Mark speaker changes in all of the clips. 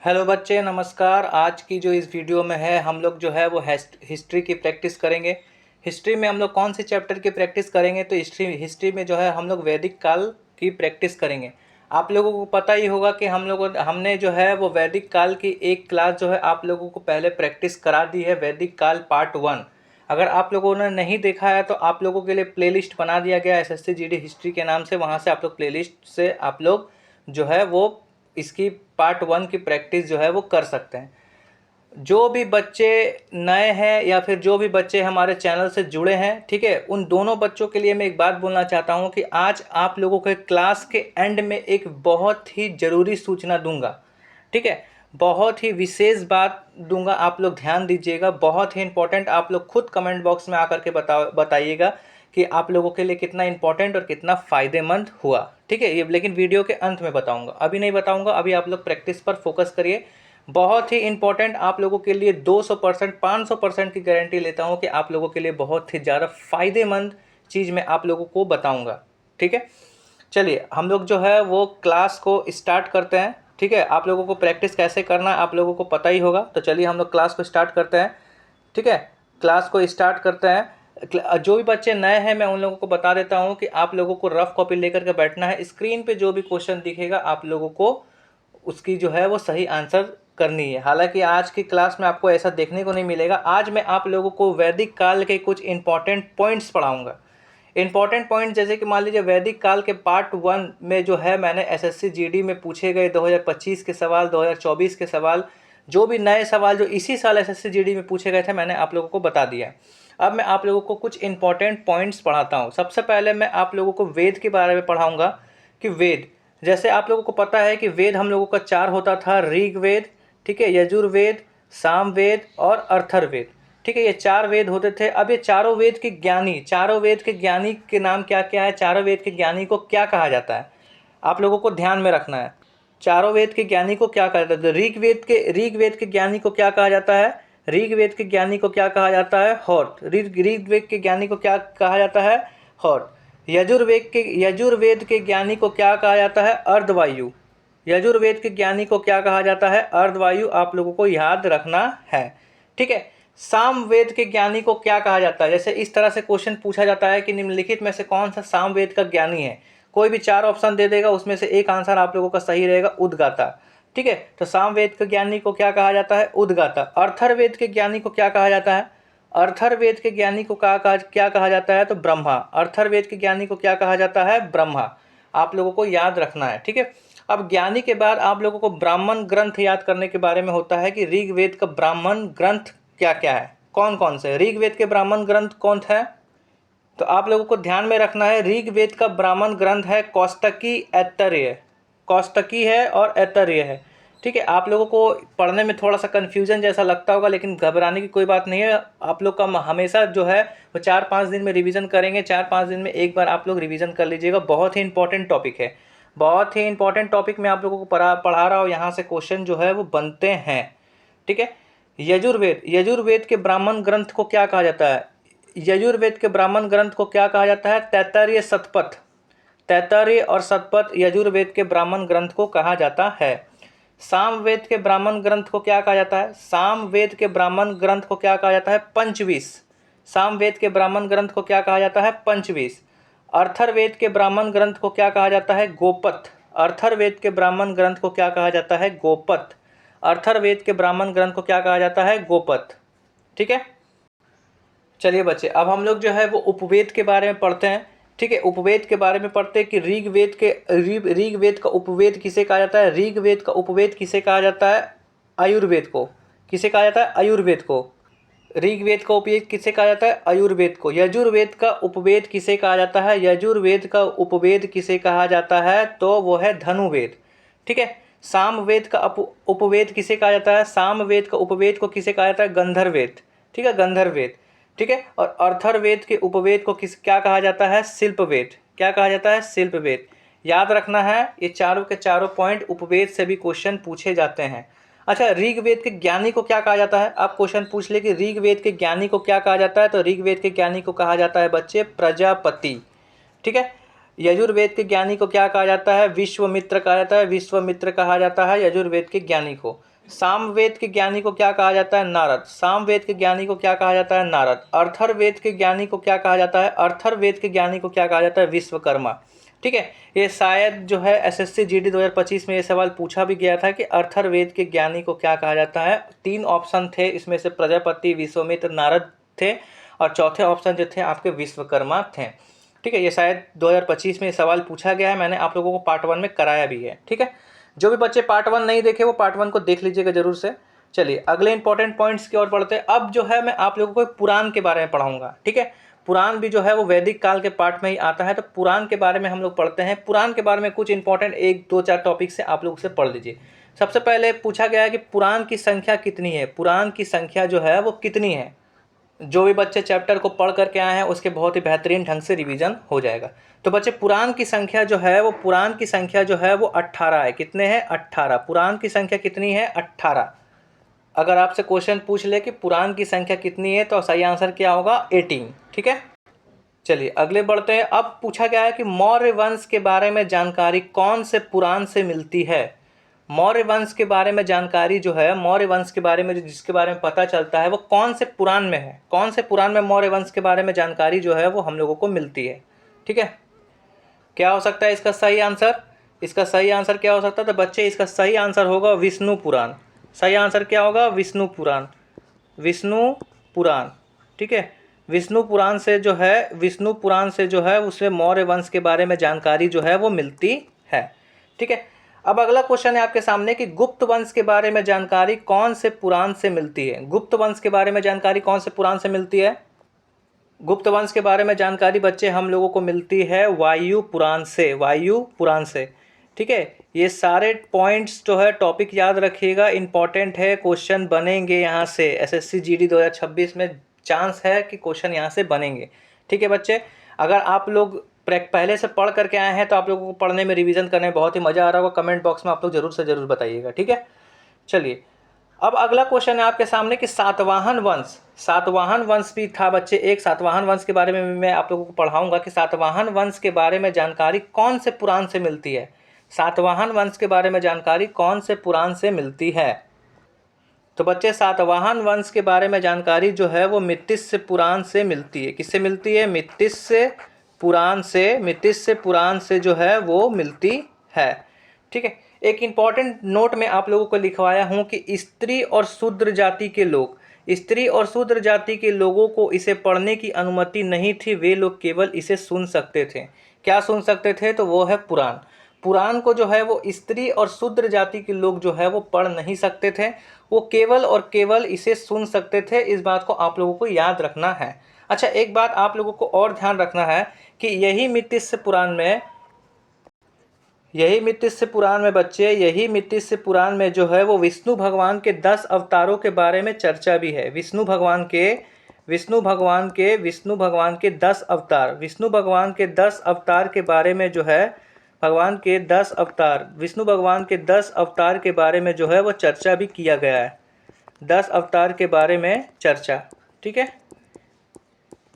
Speaker 1: Hello बच्चे, नमस्कार। आज की जो इस वीडियो में है हम लोग जो है वो हिस्ट्री की प्रैक्टिस करेंगे। हिस्ट्री में हम लोग कौन से चैप्टर की प्रैक्टिस करेंगे? तो हिस्ट्री में जो है हम लोग वैदिक काल की प्रैक्टिस करेंगे। आप लोगों को पता ही होगा कि हमने जो है वो वैदिक काल की एक क्लास जो है आप लोगों को पहले प्रैक्टिस करा दी है, वैदिक काल पार्ट 1। अगर आप लोगों ने नहीं देखा है तो आप लोगों के लिए प्लेलिस्ट बना दिया गया एसएससी जीडी हिस्ट्री के नाम से। वहाँ से आप लोग प्लेलिस्ट से आप लोग जो है वो इसकी पार्ट 1 की प्रैक्टिस जो है वो कर सकते हैं। जो भी बच्चे नए हैं या फिर जो भी बच्चे हमारे चैनल से जुड़े हैं, ठीक है, उन दोनों बच्चों के लिए मैं एक बात बोलना चाहता हूं कि आज आप लोगों के क्लास के एंड में एक बहुत ही ज़रूरी सूचना दूंगा। ठीक है, बहुत ही विशेष बात दूंगा, आप लोग ध्यान दीजिएगा। बहुत ही इंपॉर्टेंट। आप लोग खुद कमेंट बॉक्स में आकर के बताइएगा कि आप लोगों के लिए कितना इंपॉर्टेंट और कितना फ़ायदेमंद हुआ। ठीक है, ये लेकिन वीडियो के अंत में बताऊंगा, अभी नहीं बताऊंगा। अभी आप लोग प्रैक्टिस पर फोकस करिए। बहुत ही इंपॉर्टेंट आप लोगों के लिए 200% 500% की गारंटी लेता हूं कि आप लोगों के लिए बहुत ही ज़्यादा फ़ायदेमंद चीज़ मैं आप लोगों को बताऊंगा। ठीक है, चलिए हम लोग जो है वो क्लास को स्टार्ट करते हैं। ठीक है, आप लोगों को प्रैक्टिस कैसे करना है आप लोगों को पता ही होगा, तो चलिए हम लोग क्लास को स्टार्ट करते हैं। ठीक है, क्लास को स्टार्ट करते हैं। जो भी बच्चे नए हैं मैं उन लोगों को बता देता हूं कि आप लोगों को रफ कॉपी लेकर के बैठना है। स्क्रीन पे जो भी क्वेश्चन दिखेगा आप लोगों को उसकी जो है वो सही आंसर करनी है। हालांकि आज की क्लास में आपको ऐसा देखने को नहीं मिलेगा। आज मैं आप लोगों को वैदिक काल के कुछ इंपॉर्टेंट पॉइंट्स पढ़ाऊंगा। इंपॉर्टेंट पॉइंट जैसे कि मान लीजिए वैदिक काल के पार्ट 1 में जो है मैंने एसएससी जीडी में पूछे गए 2025 के सवाल, 2024 के सवाल, जो भी नए सवाल जो इसी साल एसएससी जीडी में पूछे गए थे मैंने आप लोगों को बता दिया। अब मैं आप लोगों को कुछ इंपॉर्टेंट पॉइंट्स पढ़ाता हूँ। सबसे पहले मैं आप लोगों को वेद के बारे में पढ़ाऊँगा कि वेद, जैसे आप लोगों को पता है कि वेद हम लोगों का 4 होता था। ऋग्वेद, ठीक है, यजुर्वेद, सामवेद और अथर्ववेद। ठीक है, ये 4 वेद होते थे। अब ये चारों वेद के ज्ञानी के नाम क्या क्या है? चारों वेद के ज्ञानी को क्या कहा जाता है? आप लोगों को ध्यान में रखना है। चारों वेद के ज्ञानी को क्या कहा जाता है? ऋग्वेद के ज्ञानी को क्या कहा जाता है? ऋग्वेद के ज्ञानी को क्या कहा जाता है? हॉर्त। ऋग्वेद के ज्ञानी को क्या कहा जाता है? हॉर्त। यजुर्वेद के ज्ञानी को क्या कहा जाता है? अर्धवायु। यजुर्वेद के ज्ञानी को क्या कहा जाता है? अर्धवायु। आप लोगों को याद रखना है। ठीक है, सामवेद के ज्ञानी को क्या कहा जाता है? जैसे इस तरह से क्वेश्चन पूछा जाता है कि निम्नलिखित में से कौन सा सामवेद का ज्ञानी है? कोई भी 4 ऑप्शन दे देगा, उसमें से एक आंसर आप लोगों का सही रहेगा, उद्गाता। ठीक है, तो सामवेद के ज्ञानी को क्या कहा जाता है? उद्गाता। अथर्ववेद के ज्ञानी को क्या कहा जाता है? अथर्ववेद के ज्ञानी को क्या कहा जाता है? तो ब्रह्मा। अथर्ववेद के ज्ञानी को क्या कहा जाता है? ब्रह्मा। आप लोगों को याद रखना है। ठीक है, अब ज्ञानी के बाद आप लोगों को ब्राह्मण ग्रंथ याद करने के बारे में होता है कि ऋग्वेद का ब्राह्मण ग्रंथ क्या क्या है, कौन कौन से? ऋग्वेद के ब्राह्मण ग्रंथ कौन है? तो आप लोगों को ध्यान में रखना है, ऋग्वेद का ब्राह्मण ग्रंथ है कौस्तकी, ऐतरेय। कौस्तकी है और ऐतरेय है। ठीक है, आप लोगों को पढ़ने में थोड़ा सा कन्फ्यूजन जैसा लगता होगा, लेकिन घबराने की कोई बात नहीं है। आप लोग का हमेशा जो है वो 4-5 दिन में रिवीजन करेंगे। 4-5 दिन में एक बार आप लोग रिवीजन कर लीजिएगा। बहुत ही इंपॉर्टेंट टॉपिक है, बहुत ही इंपॉर्टेंट टॉपिक मैं आप लोगों को पढ़ा रहा हूँ। यहाँ से क्वेश्चन जो है वो बनते हैं। ठीक है, यजुर्वेद के ब्राह्मण ग्रंथ को क्या कहा जाता है? यजुर्वेद के ब्राह्मण ग्रंथ को क्या कहा जाता है? तैत्तरीय शतपथ। तैत्तरीय और शतपथ यजुर्वेद के ब्राह्मण ग्रंथ को कहा जाता है। सामवेद के ब्राह्मण ग्रंथ को क्या कहा जाता है? सामवेद के ब्राह्मण ग्रंथ को क्या कहा जाता है? पंचवीस। सामवेद के ब्राह्मण ग्रंथ को क्या कहा जाता है? पंचवीस। अथर्ववेद के ब्राह्मण ग्रंथ को क्या कहा जाता है? गोपथ। अथर्ववेद के ब्राह्मण ग्रंथ को क्या कहा जाता है? गोपथ। अथर्ववेद के ब्राह्मण ग्रंथ को क्या कहा जाता है? गोपथ। ठीक है, चलिए बच्चे, अब हम लोग जो है वो उपवेद के बारे में पढ़ते हैं। ठीक है, उपवेद के बारे में पढ़ते हैं कि ऋग्वेद का उपवेद किसे कहा जाता है? ऋग्वेद का उपवेद किसे कहा जाता है? आयुर्वेद को। किसे कहा जाता है? आयुर्वेद को। ऋग्वेद का उपवेद किसे कहा जाता है? आयुर्वेद को। यजुर्वेद का उपवेद किसे कहा जाता है? यजुर्वेद का उपवेद किसे कहा जाता है? तो वो है धनुवेद। ठीक है, सामवेद का उपवेद किसे कहा जाता है? सामवेद का उपवेद को किसे कहा जाता है? गंधर्ववेद। ठीक है, गंधर्ववेद। ठीक है, और अथर्ववेद के उपवेद को क्या कहा जाता है? शिल्पवेद। क्या कहा जाता है? शिल्पवेद। याद रखना है, ये चारों के चारों पॉइंट उपवेद से भी क्वेश्चन पूछे जाते हैं। अच्छा, ऋग्वेद के ज्ञानी को क्या कहा जाता है? आप क्वेश्चन पूछ ले कि ऋग्वेद के ज्ञानी को क्या कहा जाता है, तो ऋग्वेद के ज्ञानी को कहा जाता है बच्चे प्रजापति। ठीक है, यजुर्वेद के ज्ञानी को क्या कहा जाता है? विश्वामित्र कहा जाता है। विश्वामित्र कहा जाता है यजुर्वेद के ज्ञानी को। सामवेद के ज्ञानी को क्या कहा जाता है? नारद। सामवेद के ज्ञानी को क्या कहा जाता है? नारद। अर्थर्वेद के ज्ञानी को क्या कहा जाता है? अर्थर्वेद के ज्ञानी को क्या कहा जाता है? विश्वकर्मा। ठीक है, ये शायद जो है एसएससी जीडी 2025 में ये सवाल पूछा भी गया था कि अर्थर्वेद के ज्ञानी को क्या कहा जाता है। 3 ऑप्शन थे इसमें से, प्रजापति, विश्वामित्र, नारद थे, और चौथे ऑप्शन जो थे आपके विश्वकर्मा थे। ठीक है, ये शायद 2025 में ये सवाल पूछा गया है, मैंने आप लोगों को पार्ट 1 में कराया भी है। ठीक है, जो भी बच्चे पार्ट 1 नहीं देखे वो पार्ट 1 को देख लीजिएगा जरूर से। चलिए अगले इंपॉर्टेंट पॉइंट्स की ओर बढ़ते हैं। अब जो है मैं आप लोगों को पुराण के बारे में पढ़ाऊंगा। ठीक है, पुराण भी जो है वो वैदिक काल के पार्ट में ही आता है, तो पुराण के बारे में हम लोग पढ़ते हैं। पुराण के बारे में कुछ इंपॉर्टेंट 1-2-4 टॉपिक से आप लोग से पढ़ लीजिए। सबसे पहले पूछा गया है कि पुराण की संख्या कितनी है? पुराण की संख्या जो है वो कितनी है? जो भी बच्चे चैप्टर को पढ़ करके आए हैं उसके बहुत ही बेहतरीन ढंग से रिवीजन हो जाएगा। तो बच्चे पुराण की संख्या जो है वो 18 है। कितने हैं? 18। पुराण की संख्या कितनी है? 18। अगर आपसे क्वेश्चन पूछ ले कि पुराण की संख्या कितनी है तो सही आंसर क्या होगा? 18। ठीक है, चलिए अगले बढ़ते हैं। अब पूछा गया है कि मौर्य वंश के बारे में जानकारी कौन से पुराण से मिलती है? मौर्य वंश के बारे में जानकारी जो है, मौर्य वंश के बारे में जिसके बारे में पता चलता है वो कौन से पुराण में है? कौन से पुराण में मौर्य वंश के बारे में जानकारी जो है वो हम लोगों को मिलती है? ठीक है, क्या हो सकता है इसका सही आंसर? इसका सही आंसर क्या हो सकता है? तो बच्चे इसका सही आंसर होगा विष्णु पुराण। सही आंसर क्या होगा? विष्णु पुराण। विष्णु पुराण। ठीक है, विष्णु पुराण से जो है, विष्णु पुराण से जो है उसमें मौर्य वंश के बारे में जानकारी जो है वो मिलती है। ठीक है, अब अगला क्वेश्चन है आपके सामने कि गुप्त वंश के बारे में जानकारी कौन से पुराण से मिलती है? गुप्त वंश के बारे में जानकारी कौन से पुराण से मिलती है? गुप्त वंश के बारे में जानकारी बच्चे हम लोगों को मिलती है वायु पुराण से। वायु पुराण से। ठीक है, ये सारे पॉइंट्स जो है टॉपिक याद रखिएगा, इंपॉर्टेंट है, क्वेश्चन बनेंगे यहाँ से। एसएससी जीडी 2026 में चांस है कि क्वेश्चन यहाँ से बनेंगे। ठीक है बच्चे, अगर आप लोग पहले से पढ़ करके आए हैं तो आप लोगों को पढ़ने में, रिवीजन करने में बहुत ही मज़ा आ रहा होगा। कमेंट बॉक्स में आप लोग जरूर से जरूर बताइएगा। ठीक है, चलिए अब अगला क्वेश्चन है आपके सामने कि सातवाहन वंश। सातवाहन वंश भी था बच्चे एक। सातवाहन वंश के बारे में भी मैं आप लोगों को पढ़ाऊंगा कि सातवाहन वंश के बारे में जानकारी कौन से पुराण से मिलती है? सातवाहन वंश के बारे में जानकारी कौन से पुराण से मिलती है? तो बच्चे सातवाहन वंश के बारे में जानकारी जो है वो मितिस्य पुराण से मिलती है। किससे मिलती है? मितिस्य पुराण से। मितिस्य पुराण से जो है वो मिलती है। ठीक है, एक इम्पॉर्टेंट नोट में आप लोगों को लिखवाया हूँ कि स्त्री और शूद्र जाति के लोग, स्त्री और शूद्र जाति के लोगों को इसे पढ़ने की अनुमति नहीं थी। वे लोग केवल इसे सुन सकते थे। क्या सुन सकते थे? तो वो है पुराण। पुराण को जो है वो स्त्री और शूद्र जाति के लोग जो है वो पढ़ नहीं सकते थे, वो केवल और केवल इसे सुन सकते थे। इस बात को आप लोगों को याद रखना है। अच्छा, एक बात आप लोगों को और ध्यान रखना है कि यही मितिस्य पुराण में, यही मितिस्य पुराण में बच्चे, यही मितिस्य पुराण में जो है वो विष्णु भगवान के 10 अवतारों के बारे में चर्चा भी है। विष्णु भगवान के 10 अवतार, विष्णु भगवान के 10 अवतार के बारे में जो है, भगवान के 10 अवतार, विष्णु भगवान के 10 अवतार के बारे में जो है वो चर्चा भी किया गया है। 10 अवतार के बारे में चर्चा। ठीक है,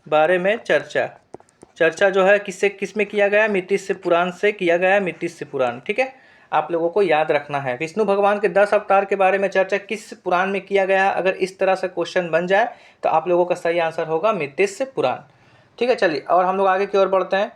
Speaker 1: बारे में चर्चा जो है किस में किया गया है? मितिस्य पुराण से किया गया है। मितिस्य पुराण। ठीक है, आप लोगों को याद रखना है विष्णु भगवान के 10 अवतार के बारे में चर्चा किस पुराण में किया गया है। अगर इस तरह से क्वेश्चन बन जाए तो आप लोगों का सही आंसर होगा मितिस्य पुराण। ठीक है, चलिए और हम लोग आगे की ओर बढ़ते हैं।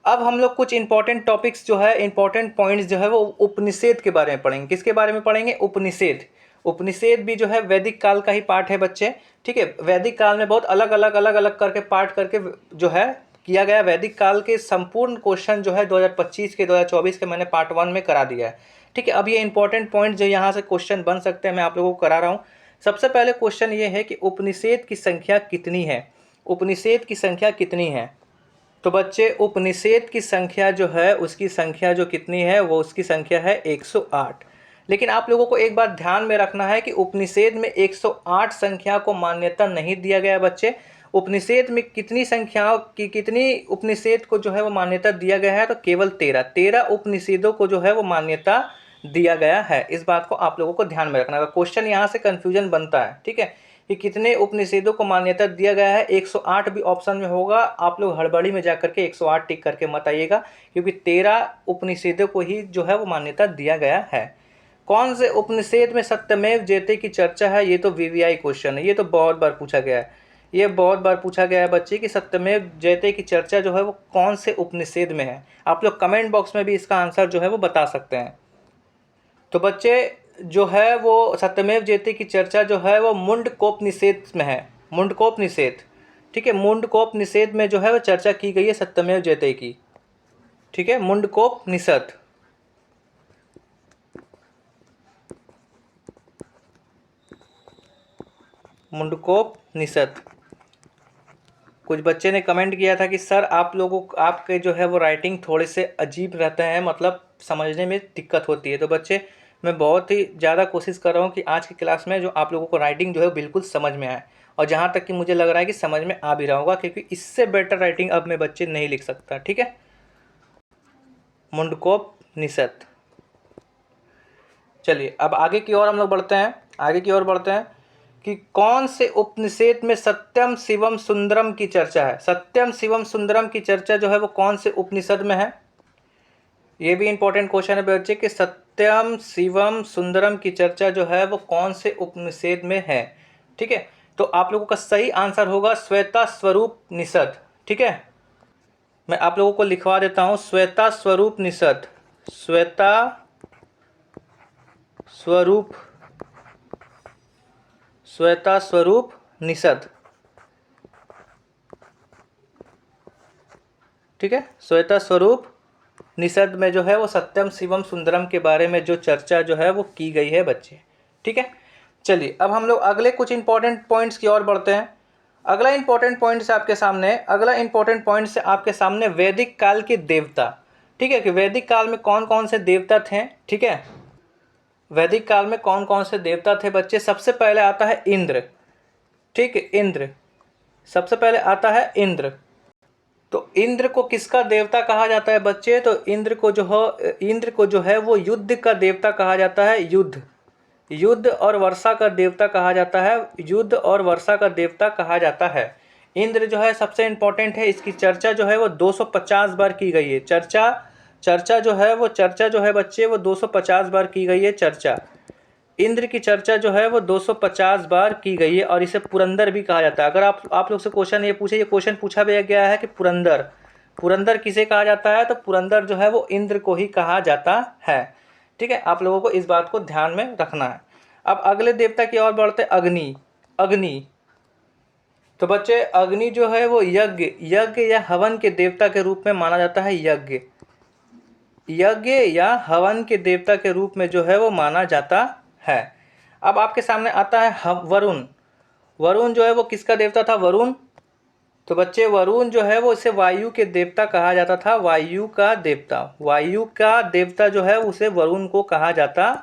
Speaker 1: अब हम लोग कुछ इंपॉर्टेंट टॉपिक्स जो है, इंपॉर्टेंट पॉइंट्स जो है वो उपनिषेद के बारे में पढ़ेंगे। किसके बारे में पढ़ेंगे? उपनिषेद। उपनिषेद भी जो है वैदिक काल का ही पार्ट है बच्चे। ठीक है, वैदिक काल में बहुत अलग अलग करके पार्ट करके जो है किया गया। वैदिक काल के संपूर्ण क्वेश्चन जो है 2025 के 2024 के मैंने पार्ट 1 में करा दिया है। ठीक है, अब ये इंपॉर्टेंट पॉइंट जो यहाँ से क्वेश्चन बन सकते हैं मैं आप लोगों को करा रहा हूँ। सबसे पहले क्वेश्चन ये है कि उपनिषेद की संख्या कितनी है? उपनिषेद की संख्या कितनी है? तो बच्चे उपनिषेद की संख्या जो है, उसकी संख्या जो कितनी है, वो उसकी संख्या है 108। लेकिन आप लोगों को एक बात ध्यान में रखना है कि उपनिषेद में 108 संख्या को मान्यता नहीं दिया गया बच्चे। उपनिषेद में कितनी संख्याओं की, कितनी उपनिषेद को जो है वो मान्यता दिया गया है? तो केवल 13 उपनिषेदों को जो है वो मान्यता दिया गया है। इस बात को आप लोगों को ध्यान में रखना है। क्वेश्चन यहाँ से कन्फ्यूजन बनता है। ठीक है, कि कितने उपनिषेदों को मान्यता दिया गया है? 108 भी ऑप्शन में होगा। आप लोग हड़बड़ी में जा करके 108 टिक करके मत आइएगा, क्योंकि 13 उपनिषेदों को ही जो है वो मान्यता दिया गया है। कौन से उपनिषद में सत्यमेव जयते की चर्चा है? ये तो वीवीआई क्वेश्चन है, ये तो बहुत बार पूछा गया है, ये बहुत बार पूछा गया है बच्चे कि सत्यमेव जयते की चर्चा जो है वो कौन से उपनिषद में है। आप लोग कमेंट बॉक्स में भी इसका आंसर जो है वो बता सकते हैं। तो बच्चे जो है वो सत्यमेव जयते की चर्चा जो है वो मुंडकोपनिषद में है, मुंडकोपनिषद। ठीक है, मुंडकोपनिषद में जो है वो चर्चा की गई है सत्यमेव जयते की। ठीक है, मुंडकोपनिषद। मुंडकोपनिषद। कुछ बच्चे ने कमेंट किया था कि सर आप लोगों आपके जो है वो राइटिंग थोड़े से अजीब रहते हैं, मतलब समझने में दिक्कत होती है। तो बच्चे मैं बहुत ही ज़्यादा कोशिश कर रहा हूँ कि आज की क्लास में जो आप लोगों को राइटिंग जो है बिल्कुल समझ में आए, और जहाँ तक कि मुझे लग रहा है कि समझ में आ भी रहा होगा, क्योंकि इससे बेटर राइटिंग अब मैं बच्चे नहीं लिख सकता। ठीक है, मुंडकोपनिषद। चलिए अब आगे की ओर हम लोग बढ़ते हैं, आगे की ओर बढ़ते हैं कि कौन से उपनिषद में सत्यम शिवम सुंदरम की चर्चा है। सत्यम शिवम सुंदरम की चर्चा जो है वो कौन से उपनिषद में है? ये भी इंपॉर्टेंट क्वेश्चन है बच्चे कि सत्यम शिवम सुंदरम की चर्चा जो है वो कौन से उपनिषद में है। ठीक है, तो आप लोगों का सही आंसर होगा श्वेता स्वरूप निषद। ठीक है, मैं आप लोगों को लिखवा देता हूँ, श्वेता स्वरूप निषद, श्वेता स्वरूप, श्वेता स्वरूप निषद। ठीक है, श्वेता स्वरूप निषद में जो है वो सत्यम शिवम सुंदरम के बारे में जो चर्चा जो है वो की गई है बच्चे। ठीक है, चलिए अब हम लोग अगले कुछ इंपॉर्टेंट पॉइंट्स की ओर बढ़ते हैं। अगला इंपॉर्टेंट पॉइंट से आपके सामने, अगला इंपॉर्टेंट पॉइंट से आपके सामने वैदिक काल के देवता। ठीक है, कि वैदिक काल में कौन कौन से देवता थे। ठीक है, वैदिक काल में कौन कौन से देवता थे बच्चे? सबसे पहले आता है इंद्र। ठीक है, इंद्र सबसे पहले आता है इंद्र। तो इंद्र को किसका देवता कहा जाता है बच्चे? तो इंद्र को जो है वो युद्ध का देवता कहा जाता है, युद्ध, युद्ध और वर्षा का देवता कहा जाता है, युद्ध और वर्षा का देवता कहा जाता है। इंद्र जो है सबसे इंपॉर्टेंट है, इसकी चर्चा जो है वो 250 बार की गई है। चर्चा जो है बच्चे वो 250 बार की गई है चर्चा। इंद्र की चर्चा जो है वो 250 बार की गई है, और इसे पुरंदर भी कहा जाता है। अगर आप लोग से क्वेश्चन ये पूछे, ये क्वेश्चन पूछा भी गया है कि पुरंदर, पुरंदर किसे कहा जाता है? तो पुरंदर जो है वो इंद्र को ही कहा जाता है। ठीक है, आप लोगों को इस बात को ध्यान में रखना है। अब अगले देवता की ओर बढ़ते, अग्नि। अग्नि, तो बच्चे अग्नि जो है वो यज्ञ, यज्ञ या हवन के देवता के रूप में माना जाता है। यज्ञ, यज्ञ या हवन के देवता के रूप में जो है वो माना जाता है। अब आपके सामने आता है वरुण। वरुण जो है वो किसका देवता था? वरुण, तो बच्चे वरुण जो है वो इसे वायु के देवता कहा जाता था, वायु का देवता, वायु का देवता जो है उसे वरुण को कहा जाता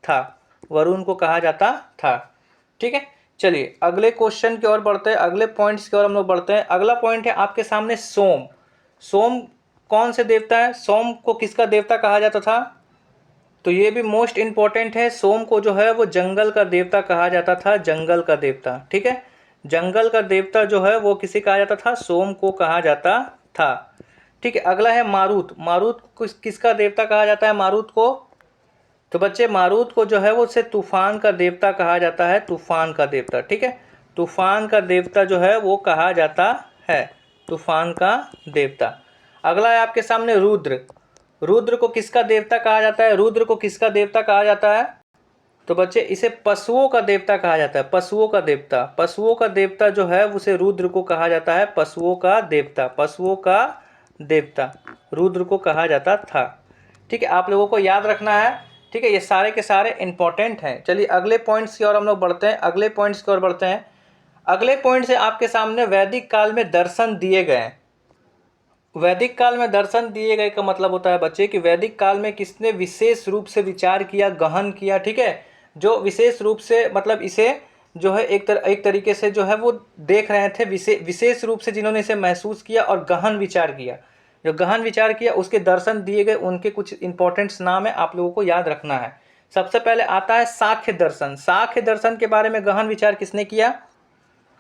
Speaker 1: था, वरुण को कहा जाता था। ठीक है, चलिए अगले क्वेश्चन की ओर बढ़ते हैं, अगले पॉइंट्स की ओर हम लोग बढ़ते हैं। अगला पॉइंट है आपके सामने सोम। सोम कौन से देवता है? सोम को किसका देवता कहा जाता था? तो ये भी मोस्ट इंपॉर्टेंट है। सोम को जो है वो जंगल का देवता कहा जाता था, जंगल का देवता। ठीक है, जंगल का देवता जो है वो किसे कहा जाता था? सोम को कहा जाता था। ठीक है, अगला है मारुत। मारुत को किसका देवता कहा जाता है? मारुत को, तो बच्चे मारुत को जो है वो उसे तूफान का देवता कहा जाता है, तूफान का देवता। ठीक है, तूफान का देवता जो है वो कहा जाता है, तूफान का देवता। अगला है आपके सामने रुद्र। रुद्र को किसका देवता कहा जाता है? रुद्र को किसका देवता कहा जाता है? तो बच्चे इसे पशुओं का देवता कहा जाता है, पशुओं का देवता। पशुओं का देवता जो है उसे रुद्र को कहा जाता है, पशुओं का देवता, पशुओं का देवता रुद्र को कहा जाता था। ठीक है, आप लोगों को याद रखना है। ठीक है, ये सारे के सारे इंपॉर्टेंट हैं। चलिए अगले पॉइंट्स की ओर हम लोग बढ़ते हैं, अगले पॉइंट्स की ओर बढ़ते हैं। अगले पॉइंट से आपके सामने वैदिक काल में दर्शन दिए गए। वैदिक काल में दर्शन दिए गए का मतलब होता है बच्चे कि वैदिक काल में किसने विशेष रूप से विचार किया, गहन किया। ठीक है, जो विशेष रूप से मतलब इसे जो है एक तरीके से जो है वो देख रहे थे, विशेष रूप से जिन्होंने इसे महसूस किया और गहन विचार किया, जो गहन विचार किया उसके दर्शन दिए गए। उनके कुछ इंपॉर्टेंट्स नाम है, आप लोगों को याद रखना है। सबसे पहले आता है सांख्य दर्शन। सांख्य दर्शन के बारे में गहन विचार किसने किया?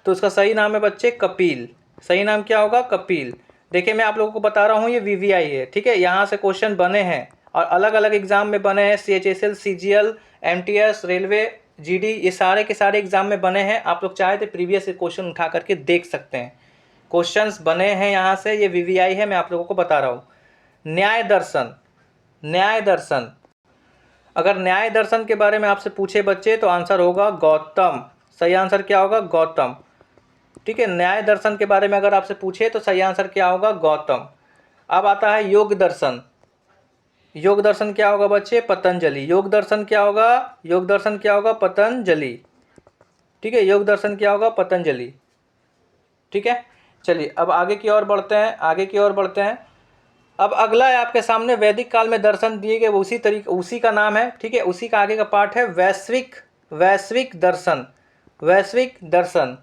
Speaker 1: तो उसका सही नाम है बच्चे कपिल। सही नाम क्या होगा? कपिल। देखिए मैं आप लोगों को बता रहा हूँ ये वीवीआई है। ठीक है, यहाँ से क्वेश्चन बने हैं और अलग अलग एग्ज़ाम में बने हैं, CHSL, CGL, MTS, railway, GD, ये सारे के सारे एग्ज़ाम में बने हैं। आप लोग चाहे तो प्रीवियस क्वेश्चन उठा करके देख सकते हैं। क्वेश्चंस बने हैं यहाँ से, ये VVI है, मैं आप लोगों को बता रहा हूँ। न्याय दर्शन, न्याय दर्शन, अगर न्याय दर्शन के बारे में आपसे पूछे बच्चे तो आंसर होगा गौतम। सही आंसर क्या होगा? गौतम। ठीक है, न्याय दर्शन के बारे में अगर आपसे पूछे तो सही आंसर क्या होगा? गौतम। अब आता है योग दर्शन। योग दर्शन क्या होगा बच्चे? पतंजलि। योग दर्शन क्या होगा? योग दर्शन क्या होगा? पतंजलि। ठीक है, योग दर्शन क्या होगा? पतंजलि। ठीक है, चलिए अब आगे की ओर बढ़ते हैं, आगे की ओर बढ़ते हैं। अब अगला है आपके सामने, वैदिक काल में दर्शन दिए गए, उसी तरीके, उसी का नाम है। ठीक है, उसी का आगे का पार्ट है वैश्विक, वैश्विक दर्शन, वैश्विक दर्शन।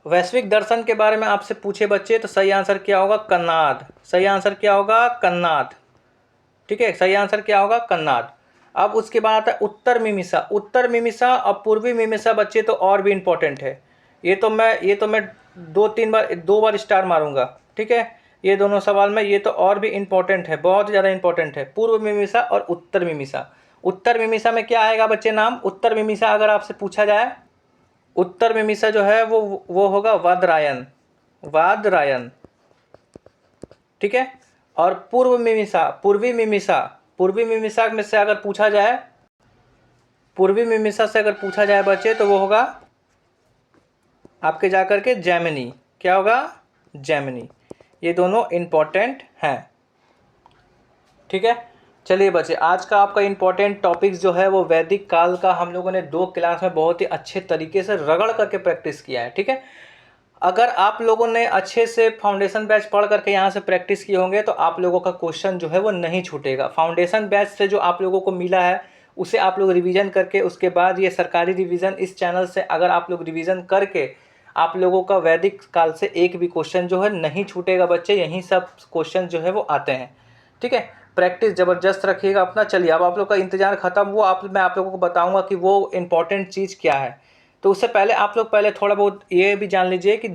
Speaker 1: वैश्विक दर्शन के बारे में आपसे पूछे बच्चे तो सही आंसर क्या होगा? कन्नाड। सही आंसर क्या होगा? कन्नाड। ठीक है, सही आंसर क्या होगा? कन्नाड। अब उसके बाद आता है उत्तर मीमांसा। उत्तर मीमांसा और पूर्वी मीमांसा बच्चे तो और भी इंपॉर्टेंट है। ये तो मैं 2 बार स्टार मारूंगा। ठीक है, ये दोनों सवाल में ये तो और भी इंपॉर्टेंट है, बहुत ज़्यादा इंपॉर्टेंट है, पूर्व मीमांसा और उत्तर मीमांसा। उत्तर मीमांसा में क्या आएगा बच्चे नाम? उत्तर मीमांसा अगर आपसे पूछा जाए, उत्तर मीमांसा जो है वो होगा वादरायन, वादरायन। ठीक है, और पूर्व मीमांसा, पूर्वी मीमांसा, पूर्वी मीमांसा में से अगर पूछा जाए, पूर्वी मीमांसा से अगर पूछा जाए बच्चे तो वो होगा आपके जाकर के जैमिनी। क्या होगा? जैमिनी। ये दोनों इंपॉर्टेंट हैं। ठीक है, चलिए बच्चे, आज का आपका इंपॉर्टेंट टॉपिक्स जो है वो वैदिक काल का हम लोगों ने 2 क्लास में बहुत ही अच्छे तरीके से रगड़ करके प्रैक्टिस किया है। ठीक है, अगर आप लोगों ने अच्छे से फाउंडेशन बैच पढ़ करके यहाँ से प्रैक्टिस किए होंगे तो आप लोगों का क्वेश्चन जो है वो नहीं छूटेगा। फाउंडेशन बैच से जो आप लोगों को मिला है उसे आप लोग रिवीजन करके, उसके बाद ये सरकारी रिवीजन इस चैनल से अगर आप लोग रिवीजन करके, आप लोगों का वैदिक काल से एक भी क्वेश्चन जो है नहीं छूटेगा बच्चे। यही सब क्वेश्चन जो है वो आते हैं। ठीक है, प्रैक्टिस ज़बरदस्त रखिएगा अपना। चलिए अब आप लोग का इंतजार खत्म हुआ, मैं आप लोगों को बताऊंगा कि वो इम्पोर्टेंट चीज़ क्या है। तो उससे पहले आप लोग पहले थोड़ा बहुत ये भी जान लीजिए कि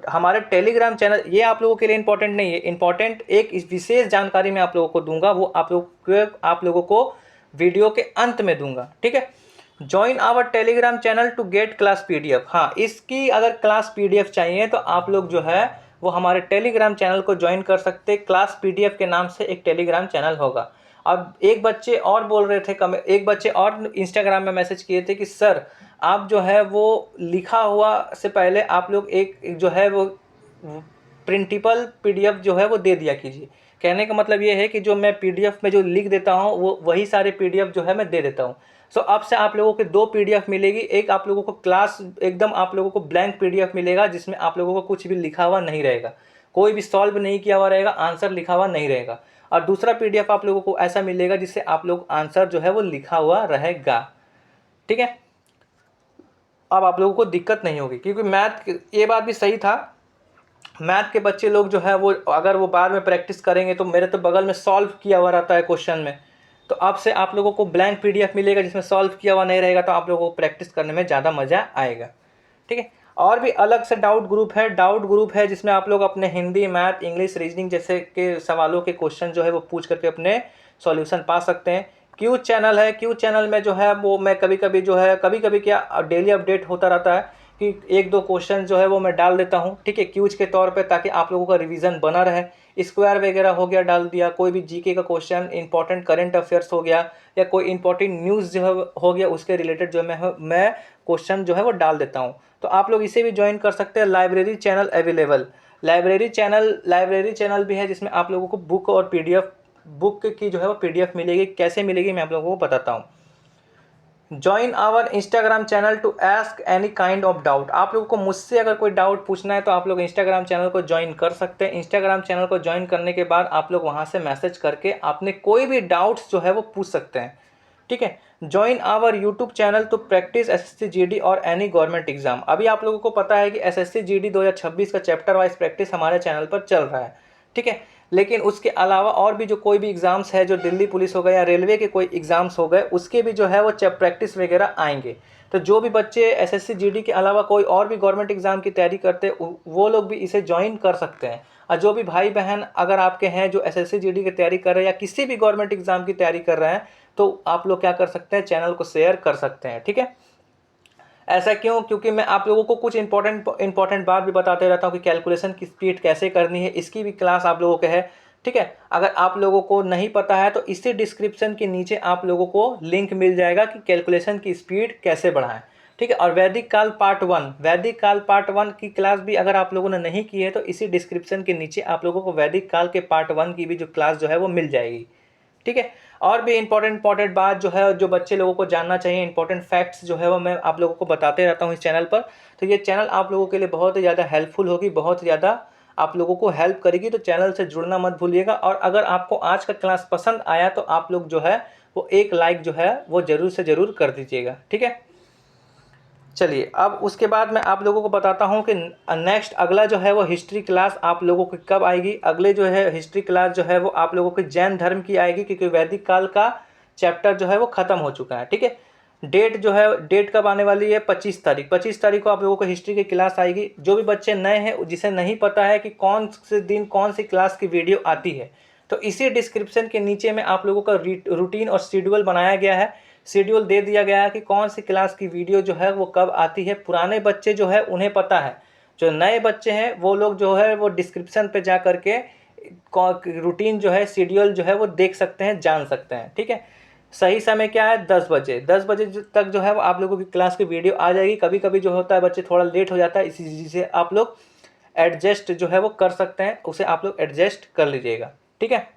Speaker 1: हमारे टेलीग्राम चैनल, ये आप लोगों के लिए इंपॉर्टेंट नहीं है, इंपॉर्टेंट एक इस विशेष जानकारी मैं आप लोगों को दूंगा, वो आप लोगों को वीडियो के अंत में दूंगा। ठीक है, join our Telegram channel to get class PDF। हाँ, इसकी अगर क्लास PDF चाहिए तो आप लोग जो है वो हमारे टेलीग्राम चैनल को ज्वाइन कर सकते हैं। क्लास PDF के नाम से एक टेलीग्राम चैनल होगा। अब एक बच्चे और बोल रहे थे, एक बच्चे और इंस्टाग्राम में मैसेज किए थे कि सर आप जो है वो लिखा हुआ से पहले आप लोग एक जो है वो प्रिंटेबल PDF जो है वो दे दिया कीजिए। कहने का मतलब ये है कि जो मैं PDF में जो लिख देता हूँ वो वही सारे PDF जो है मैं दे देता हूँ। सो अब से आप लोगों को 2 PDF मिलेगी। एक आप लोगों को क्लास एकदम आप लोगों को ब्लैंक PDF मिलेगा जिसमें आप लोगों को कुछ भी लिखा हुआ नहीं रहेगा, कोई भी सॉल्व नहीं किया हुआ रहेगा, आंसर लिखा हुआ नहीं रहेगा। और दूसरा PDF आप लोगों को ऐसा मिलेगा जिससे आप लोग आंसर जो है वो लिखा हुआ रहेगा। ठीक है, अब आप लोगों को दिक्कत नहीं होगी, क्योंकि मैथ, ये बात भी सही था, मैथ के बच्चे लोग जो है वो अगर वो बाद में प्रैक्टिस करेंगे तो मेरे तो बगल में सॉल्व किया हुआ रहता है क्वेश्चन में, तो अब से आप लोगों को ब्लैंक PDF मिलेगा जिसमें सॉल्व किया हुआ नहीं रहेगा, तो आप लोगों को प्रैक्टिस करने में ज़्यादा मज़ा आएगा। ठीक है, और भी अलग से डाउट ग्रुप है जिसमें आप लोग अपने हिंदी, मैथ, इंग्लिश, रीजनिंग जैसे के सवालों के क्वेश्चन जो है वो पूछ करके अपने सॉल्यूशन पा सकते हैं। क्यू चैनल है, क्यू चैनल में जो है वो मैं कभी कभी क्या डेली अपडेट होता रहता है कि 1-2 क्वेश्चन जो है वो मैं डाल देता हूँ। ठीक है, क्यूज के तौर पे, ताकि आप लोगों का रिवीजन बना रहे। स्क्वायर वगैरह हो गया डाल दिया, कोई भी जीके का क्वेश्चन, इंपॉर्टेंट करंट अफेयर्स हो गया, या कोई इंपॉर्टेंट न्यूज़ जो है हो गया, उसके रिलेटेड जो मैं क्वेश्चन जो है वो डाल देता हूँ। तो आप लोग इसे भी ज्वाइन कर सकते हैं। Library channel available, library channel भी है जिसमें आप लोगों को बुक और PDF, बुक की जो है वो PDF मिलेगी। कैसे मिलेगी मैं आप लोगों को बताता हूँ। Join our Instagram channel to ask any kind of doubt. आप लोगों को मुझसे अगर कोई डाउट पूछना है तो आप लोग इंस्टाग्राम चैनल को ज्वाइन कर सकते हैं। इंस्टाग्राम चैनल को ज्वाइन करने के बाद आप लोग वहां से मैसेज करके आपने कोई भी डाउट्स जो है वो पूछ सकते हैं। ठीक है, join our YouTube channel to practise SSC GD और एनी गवर्नमेंट एग्जाम। अभी आप लोगों को पता है कि SSC GD 2026 का चैप्टर वाइज प्रैक्टिस हमारे चैनल पर चल रहा है। ठीक है, लेकिन उसके अलावा और भी जो कोई भी एग्ज़ाम्स है, जो दिल्ली पुलिस हो गए या रेलवे के कोई एग्ज़ाम्स हो गए, उसके भी जो है वो प्रैक्टिस वगैरह आएंगे। तो जो भी बच्चे एसएससी जीडी के अलावा कोई और भी गवर्नमेंट एग्ज़ाम की तैयारी करते हैं वो लोग भी इसे ज्वाइन कर सकते हैं। और जो भी भाई बहन अगर आपके हैं जो एसएससी जीडी की तैयारी कर रहे हैं या किसी भी गवर्नमेंट एग्ज़ाम की तैयारी कर रहे हैं, तो आप लोग क्या कर सकते हैं, चैनल को शेयर कर सकते हैं। ठीक है, ऐसा क्यों? क्योंकि मैं आप लोगों को कुछ इंपॉर्टेंट बात भी बताते रहता हूँ कि कैलकुलेशन की स्पीड कैसे करनी है, इसकी भी क्लास आप लोगों के है। ठीक है, अगर आप लोगों को नहीं पता है तो इसी डिस्क्रिप्शन के नीचे आप लोगों को लिंक मिल जाएगा कि कैलकुलेशन की स्पीड कैसे बढ़ाएं। ठीक है, और वैदिक काल पार्ट 1 की क्लास भी अगर आप लोगों ने नहीं की है तो इसी डिस्क्रिप्शन के नीचे आप लोगों को वैदिक काल के पार्ट 1 की भी जो क्लास जो है वो मिल जाएगी। ठीक है, और भी इंपॉर्टेंट बात जो है, जो बच्चे लोगों को जानना चाहिए, इंपॉर्टेंट फैक्ट्स जो है वो मैं आप लोगों को बताते रहता हूँ इस चैनल पर। तो ये चैनल आप लोगों के लिए बहुत ही ज़्यादा हेल्पफुल होगी, बहुत ही ज़्यादा आप लोगों को हेल्प करेगी। तो चैनल से जुड़ना मत भूलिएगा। और अगर आपको आज का क्लास पसंद आया तो आप लोग जो है वो एक लाइक जो है वो ज़रूर से ज़रूर कर दीजिएगा। ठीक है, चलिए अब उसके बाद मैं आप लोगों को बताता हूँ कि नेक्स्ट अगला जो है वो हिस्ट्री क्लास आप लोगों की कब आएगी। अगले जो है हिस्ट्री क्लास जो है वो आप लोगों के जैन धर्म की आएगी, क्योंकि वैदिक काल का चैप्टर जो है वो ख़त्म हो चुका है। ठीक है, डेट जो है, डेट कब आने वाली है? 25 तारीख को आप लोगों को हिस्ट्री की क्लास आएगी। जो भी बच्चे नए हैं, जिसे नहीं पता है कि कौन से दिन कौन सी क्लास की वीडियो आती है, तो इसी डिस्क्रिप्शन के नीचे में आप लोगों का रूटीन और शेड्यूल बनाया गया है, शेड्यूल दे दिया गया है कि कौन सी क्लास की वीडियो जो है वो कब आती है। पुराने बच्चे जो है उन्हें पता है, जो नए बच्चे हैं वो लोग जो है वो डिस्क्रिप्शन पे जा करके रूटीन जो है, शेड्यूल जो है वो देख सकते हैं, जान सकते हैं। ठीक है, सही समय क्या है? 10 बजे। 10 बजे तक जो है वो आप लोगों की क्लास की वीडियो आ जाएगी। कभी कभी जो होता है बच्चे थोड़ा लेट हो जाता है, इसी चीज़ से आप लोग एडजस्ट जो है वो कर सकते हैं, उसे आप लोग एडजस्ट कर लीजिएगा। ठीक है,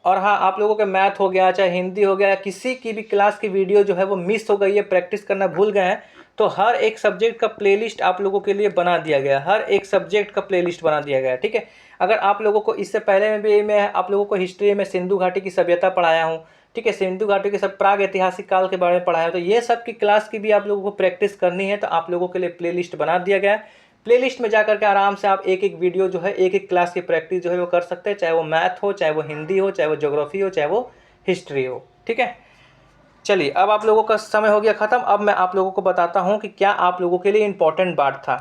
Speaker 1: और हाँ, आप लोगों के मैथ हो गया, चाहे हिंदी हो गया, किसी की भी क्लास की वीडियो जो है वो मिस हो गई है, प्रैक्टिस करना भूल गए हैं, तो हर एक सब्जेक्ट का प्लेलिस्ट आप लोगों के लिए बना दिया गया है। हर एक सब्जेक्ट का प्लेलिस्ट बना दिया गया है। ठीक है, अगर आप लोगों को इससे पहले में भी मैं आप लोगों को हिस्ट्री में सिंधु घाटी की सभ्यता पढ़ाया हूँ। ठीक है, सिंधु घाटी के सब प्राग ऐतिहासिक काल के बारे में पढ़ाया है, तो ये सब की क्लास की भी आप लोगों को प्रैक्टिस करनी है, तो आप लोगों के लिए प्लेलिस्ट बना दिया गया है। प्लेलिस्ट में जाकर के आराम से आप एक एक वीडियो जो है, एक एक क्लास की प्रैक्टिस जो है वो कर सकते हैं, चाहे वो मैथ हो, चाहे वो हिंदी हो, चाहे वो ज्योग्राफी हो, चाहे वो हिस्ट्री हो। ठीक है, चलिए अब आप लोगों का समय हो गया ख़त्म। अब मैं आप लोगों को बताता हूँ कि क्या आप लोगों के लिए इंपॉर्टेंट बात था।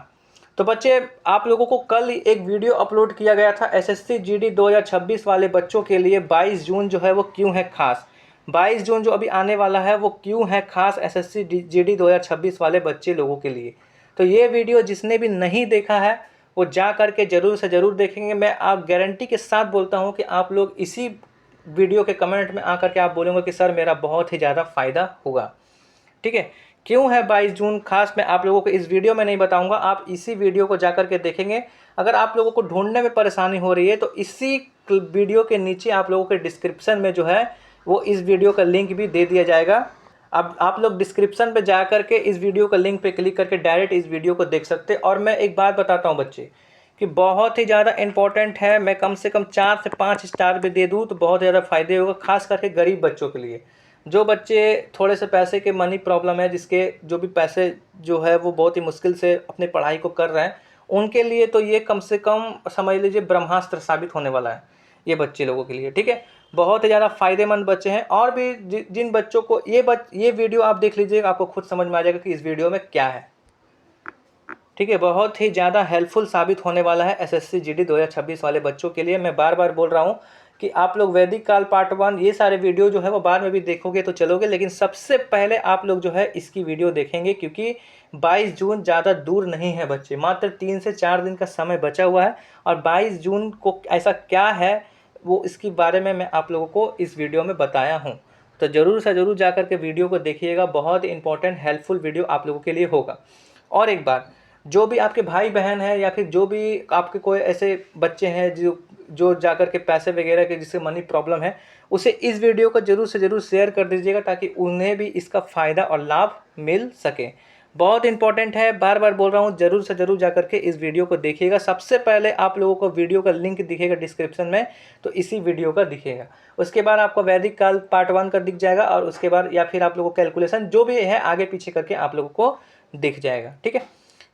Speaker 1: तो बच्चे, आप लोगों को कल एक वीडियो अपलोड किया गया था एसएससी जीडी 2026 वाले बच्चों के लिए। 22 जून जो है वो क्यों है खास, 22 जून जो अभी आने वाला है वो क्यों है खास एसएससी जीडी 2026 वाले बच्चे लोगों के लिए। तो ये वीडियो जिसने भी नहीं देखा है वो जा करके ज़रूर से ज़रूर देखेंगे। मैं आप गारंटी के साथ बोलता हूँ कि आप लोग इसी वीडियो के कमेंट में आकर के आप बोलेंगे कि सर मेरा बहुत ही ज़्यादा फ़ायदा होगा। ठीक है, क्यों है 22 जून खास, मैं आप लोगों को इस वीडियो में नहीं बताऊंगा, आप इसी वीडियो को जाकर के देखेंगे। अगर आप लोगों को ढूंढने में परेशानी हो रही है तो इसी वीडियो के नीचे आप लोगों के डिस्क्रिप्शन में जो है वो इस वीडियो का लिंक भी दे दिया जाएगा। अब आप लोग डिस्क्रिप्शन पे जा करके इस वीडियो का लिंक पे क्लिक करके डायरेक्ट इस वीडियो को देख सकते हैं। और मैं एक बात बताता हूँ बच्चे कि बहुत ही ज़्यादा इंपॉर्टेंट है, मैं कम से कम 4 से 5 स्टार भी दे दूँ तो बहुत ज़्यादा फ़ायदे होगा, खास करके गरीब बच्चों के लिए। जो बच्चे थोड़े से पैसे के मनी प्रॉब्लम है, जिसके जो भी पैसे जो है वो बहुत ही मुश्किल से अपनी पढ़ाई को कर रहे हैं, उनके लिए तो ये कम से कम समझ लीजिए ब्रह्मास्त्र साबित होने वाला है ये बच्चे लोगों के लिए। ठीक है, बहुत ही ज़्यादा फ़ायदेमंद बच्चे हैं। और भी जिन बच्चों को ये वीडियो आप देख लीजिएगा, आपको खुद समझ में आ जाएगा कि इस वीडियो में क्या है। ठीक है, बहुत ही ज़्यादा हेल्पफुल साबित होने वाला है एसएससी जीडी 2026 वाले बच्चों के लिए। मैं बार बार बोल रहा हूँ कि आप लोग वैदिक काल पार्ट 1 ये सारे वीडियो जो है वो बाद में भी देखोगे तो चलोगे, लेकिन सबसे पहले आप लोग जो है इसकी वीडियो देखेंगे, क्योंकि 22 जून ज़्यादा दूर नहीं है बच्चे, मात्र 3 से 4 दिन का समय बचा हुआ है। और 22 जून को ऐसा क्या है वो इसके बारे में मैं आप लोगों को इस वीडियो में बताया हूँ। तो ज़रूर से ज़रूर जा कर के वीडियो को देखिएगा, बहुत इंपॉर्टेंट हेल्पफुल वीडियो आप लोगों के लिए होगा। और एक बात, जो भी आपके भाई बहन है या फिर जो भी आपके कोई ऐसे बच्चे हैं जो जाकर के पैसे वगैरह के जिससे मनी प्रॉब्लम है, उसे इस वीडियो को ज़रूर से ज़रूर शेयर कर दीजिएगा ताकि उन्हें भी इसका फ़ायदा और लाभ मिल सके। बहुत इंपॉर्टेंट है, बार बार बोल रहा हूँ, ज़रूर से ज़रूर जाकर के इस वीडियो को देखिएगा। सबसे पहले आप लोगों को वीडियो का लिंक दिखेगा डिस्क्रिप्शन में, तो इसी वीडियो का दिखेगा। उसके बाद आपको वैदिक काल पार्ट 1 का दिख जाएगा, और उसके बाद या फिर आप लोगों को कैलकुलेशन जो भी है आगे पीछे करके आप लोगों को दिख जाएगा। ठीक है,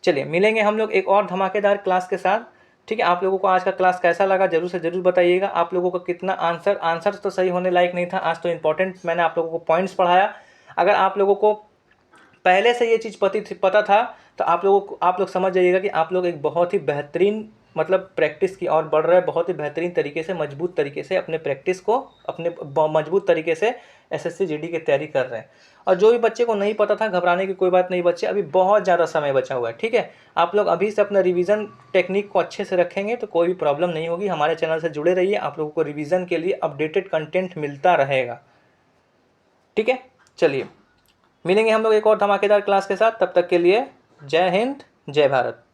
Speaker 1: चलिए मिलेंगे हम लोग एक और धमाकेदार क्लास के साथ। ठीक है, आप लोगों को आज का क्लास कैसा लगा जरूर से ज़रूर बताइएगा। आप लोगों का कितना आंसर तो सही होने लायक नहीं था, आज तो इम्पोर्टेंट मैंने आप लोगों को पॉइंट्स पढ़ाया। अगर आप लोगों को पहले से ये चीज़ पता था तो आप लोग समझ जाइएगा कि आप लोग एक बहुत ही बेहतरीन मतलब प्रैक्टिस की और बढ़ रहे हैं, बहुत ही बेहतरीन तरीके से मजबूत तरीके से अपने प्रैक्टिस को अपने मजबूत तरीके से एसएससी जीडी की तैयारी कर रहे हैं। और जो भी बच्चे को नहीं पता था, घबराने की कोई बात नहीं बच्चे, अभी बहुत ज़्यादा समय बचा हुआ है। ठीक है, आप लोग अभी से अपना रिवीजन टेक्निक को अच्छे से रखेंगे तो कोई भी प्रॉब्लम नहीं होगी। हमारे चैनल से जुड़े रहिए, आप लोगों को रिवीजन के लिए अपडेटेड कंटेंट मिलता रहेगा। ठीक है, चलिए मिलेंगे हम लोग एक और धमाकेदार क्लास के साथ। तब तक के लिए जय हिंद, जय भारत।